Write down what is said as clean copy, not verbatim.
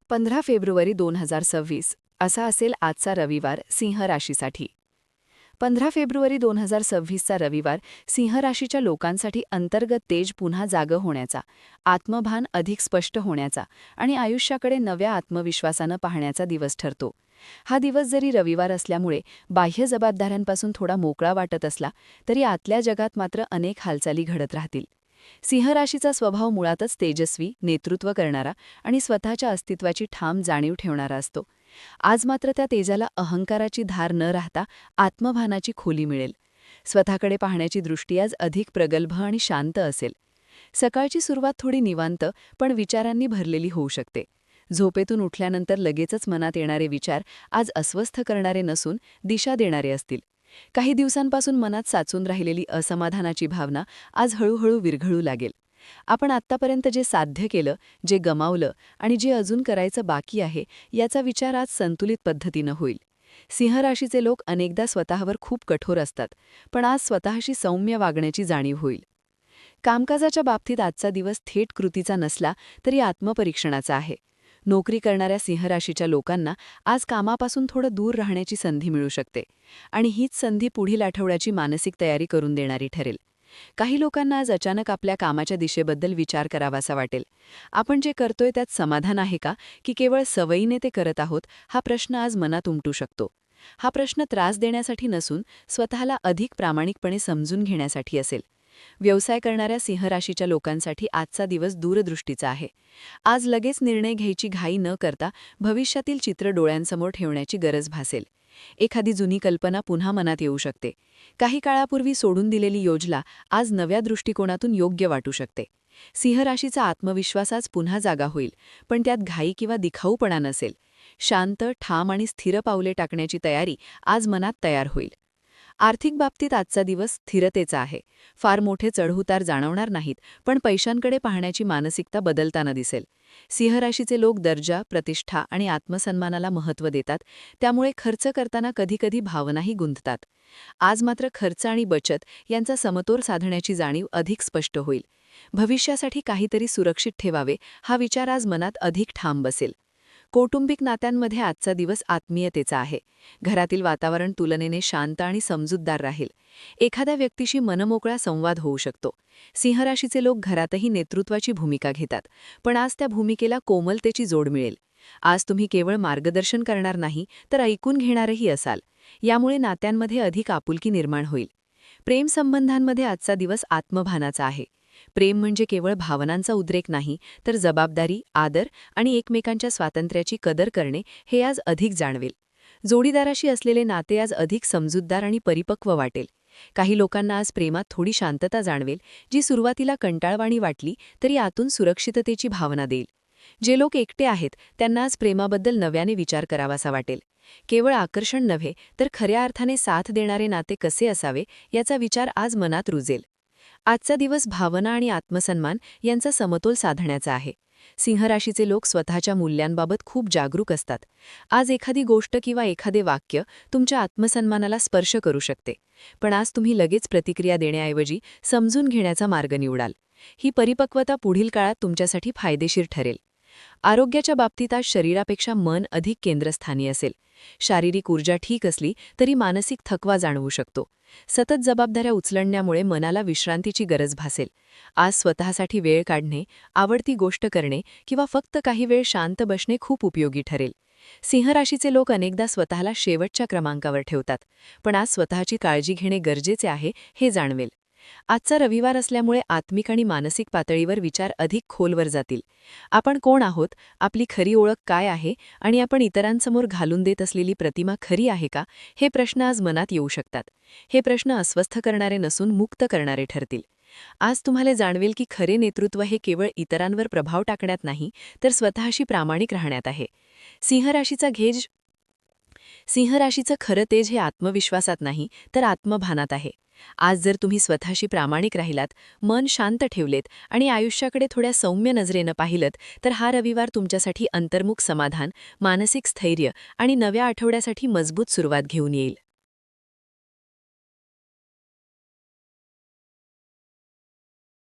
15 February 2026 असा असेल आजचा रविवार सिंह राशीसाठी. 15 फेब्रुवारी 2026चा रविवार सिंह राशीच्या लोकांसाठी अंतर्गत तेज पुन्हा जागं होण्याचा, आत्मभान अधिक स्पष्ट होण्याचा आणि आयुष्याकडे नव्या आत्मविश्वासानं पाहण्याचा दिवस ठरतो. हा दिवस जरी रविवार असल्यामुळे बाह्य जबाबदाऱ्यांपासून थोडा मोकळा वाटत असला तरी आतल्या जगात मात्र अनेक हालचाली घडत राहतील. सिंह राशीचा स्वभाव मुळातच तेजस्वी, नेतृत्व करणारा आणि स्वतःच्या अस्तित्वाची ठाम जाणीव ठेवणारा असतो. आज मात्र त्या तेजाला अहंकाराची धार न राहता आत्मभानाची खोली मिळेल. स्वतःकडे पाहण्याची दृष्टी आज अधिक प्रगल्भ आणि शांत असेल. सकाळची सुरुवात थोडी निवांत पण विचारांनी भरलेली होऊ शकते. झोपेतून उठल्यानंतर लगेचच मनात येणारे विचार आज अस्वस्थ करणारे नसून दिशा देणारे असतील. काही दिवसांपासून मनात साचून राहिलेली असमाधानाची भावना आज हळूहळू विरघळू लागेल. आपण आत्तापर्यंत जे साध्य केलं, जे गमावलं आणि जे अजून करायचं बाकी आहे याचा विचार आज संतुलित पद्धतीनं होईल. सिंह राशीचे लोक अनेकदा स्वतःवर खूप कठोर असतात, पण आज स्वतःशी सौम्य वागण्याची जाणीव होईल. कामकाजाच्या बाबतीत आजचा दिवस थेट कृतीचा नसला तरी आत्मपरीक्षणाचा आहे. नोकरी करणाऱ्या सिंह राशीच्या लोकांना आज कामापासून थोडं दूर राहण्याची संधी मिळू शकते आणि हीच संधी पुढील आठवड्याची मानसिक तयारी करून देणारी ठरेल. काही लोकांना आज अचानक आपल्या कामाच्या दिशेबद्दल विचार करावासा वाटेल. आपण जे करतोय त्यात समाधान आहे का, की केवळ सवयीने ते करत आहोत, हा प्रश्न आज मनात उमटू शकतो. हा प्रश्न त्रास देण्यासाठी नसून स्वतःला अधिक प्रामाणिकपणे समजून घेण्यासाठी असेल. व्यवसाय करणाऱ्या सिंह राशीच्या लोकांसाठी आजचा दिवस दूरदृष्टीचा आहे. आज लगेच निर्णय घ्यायची घाई न करता भविष्यातील चित्र डोळ्यांसमोर ठेवण्याची गरज भासेल. एखादी जुनी कल्पना पुन्हा मनात येऊ शकते. काही काळापूर्वी सोडून दिलेली योजना आज नव्या दृष्टिकोनातून योग्य वाटू शकते. सिंह राशीचा आत्मविश्वास आज पुन्हा जागा होईल, पण त्यात घाई किंवा दिखाऊपणा नसेल. शांत, ठाम आणि स्थिर पावले टाकण्याची तयारी आज मनात तयार होईल. आर्थिक बाबतीत आजचा दिवस स्थिरतेचा आहे. फार मोठे चढउतार जाणवणार नाहीत, पण पैशांकडे पाहण्याची मानसिकता बदलताना दिसेल. सिंह राशीचे लोक दर्जा, प्रतिष्ठा आणि आत्मसन्मानाला महत्त्व देतात, त्यामुळे खर्च करताना कधीकधी भावनाही गुंततात. आज मात्र खर्च आणि बचत यांचा समतोल साधण्याची जाणीव अधिक स्पष्ट होईल. भविष्यासाठी काहीतरी सुरक्षित ठेवावे हा विचार आज मनात अधिक ठाम बसेल. कौटुंबिक नात्यांमध्ये आजचा दिवस आत्मीयतेचा आहे. घरातील वातावरण तुलनेने शांत आणि समजूतदार राहील. एखाद्या व्यक्तीशी मनमोकळा संवाद होऊ शकतो. सिंह राशीचे लोक घरातही नेतृत्वाची भूमिका घेतात, पण आज त्या भूमिकेला कोमलतेची जोड मिळेल. आज तुम्ही केवळ मार्गदर्शन करणार नाही, तर ऐकून घेणारही असाल. यामुळे नात्यांमध्ये अधिक आपुलकी निर्माण होईल. प्रेमसंबंधांमध्ये आजचा दिवस आत्मभानाचा आहे. प्रेम म्हणजे केवळ भावनांचा उद्रेक नाही, तर जबाबदारी, आदर आणि एकमेकांच्या स्वातंत्र्याची कदर करणे हे आज अधिक जाणवेल. जोडीदाराशी असलेले नाते आज अधिक समजूतदार आणि परिपक्व वाटेल. काही लोकांना आज प्रेमात थोडी शांतता जाणवेल, जी सुरुवातीला कंटाळवाणी वाटली तरी आतून सुरक्षिततेची भावना देईल. जे लोक एकटे आहेत त्यांना आज प्रेमाबद्दल नव्याने विचार करावासा वाटेल. केवळ आकर्षण नव्हे, तर खऱ्या अर्थाने साथ देणारे नाते कसे असावे याचा विचार आज मनात रुजेल. आजचा दिवस भावना आणि आत्मसन्मान यांचा समतोल साधण्याचा आहे. सिंह राशीचे लोक स्वतःच्या मूल्यांबाबत खूप जागरूक असतात. आज एखादी गोष्ट किंवा एखादे वाक्य तुमच्या आत्मसन्मानाला स्पर्श करू शकते, पण आज तुम्ही लगेच प्रतिक्रिया देण्याऐवजी समजून घेण्याचा मार्ग निवडाल. ही परिपक्वता पुढील काळात तुमच्यासाठी फायदेशीर ठरेल. आरोग्याच्या बाबतीत आज शरीरापेक्षा मन अधिक केंद्रस्थानी असेल. शारीरिक ऊर्जा ठीक असली तरी मानसिक थकवा जाणवू शकतो. सतत जबाबदाऱ्या उचलण्यामुळे मनाला विश्रांतीची गरज भासेल. आज स्वतःसाठी वेळ काढणे, आवडती गोष्ट करणे किंवा फक्त काही वेळ शांत बसणे खूप उपयोगी ठरेल. सिंह राशीचे लोक अनेकदा स्वतःला शेवटच्या क्रमांकावर ठेवतात, पण आज स्वतःची काळजी घेणे गरजेचे आहे हे जाणवेल. आजचा रविवार असल्यामुळे आत्मिक आणि मानसिक पातळीवर विचार अधिक खोलवर जातील. आपण कोण आहोत, आपली खरी ओळख काय आहे आणि आपण इतरांसमोर घालून देत असलेली प्रतिमा खरी आहे का, हे प्रश्न आज मनात येऊ शकतात. हे प्रश्न अस्वस्थ करणारे नसून मुक्त करणारे ठरतील. आज तुम्हाला जाणवेल की खरे नेतृत्व हे केवळ इतरांवर प्रभाव टाकण्यात नाही, तर स्वतःशी प्रामाणिक राहण्यात आहे. सिंह राशीचं खरं तेज हे आत्मविश्वासात नाही, तर आत्मभानात आहे. आज जर तुम्ही स्वतःशी प्रामाणिक राहिलात, मन शांत ठेवलेत आणि आयुष्याकडे थोड्या सौम्य नजरेनं पाहिलत, तर हा रविवार तुमच्यासाठी अंतर्मुख समाधान, मानसिक स्थैर्य आणि नव्या आठवड्यासाठी मजबूत सुरुवात घेऊन येईल.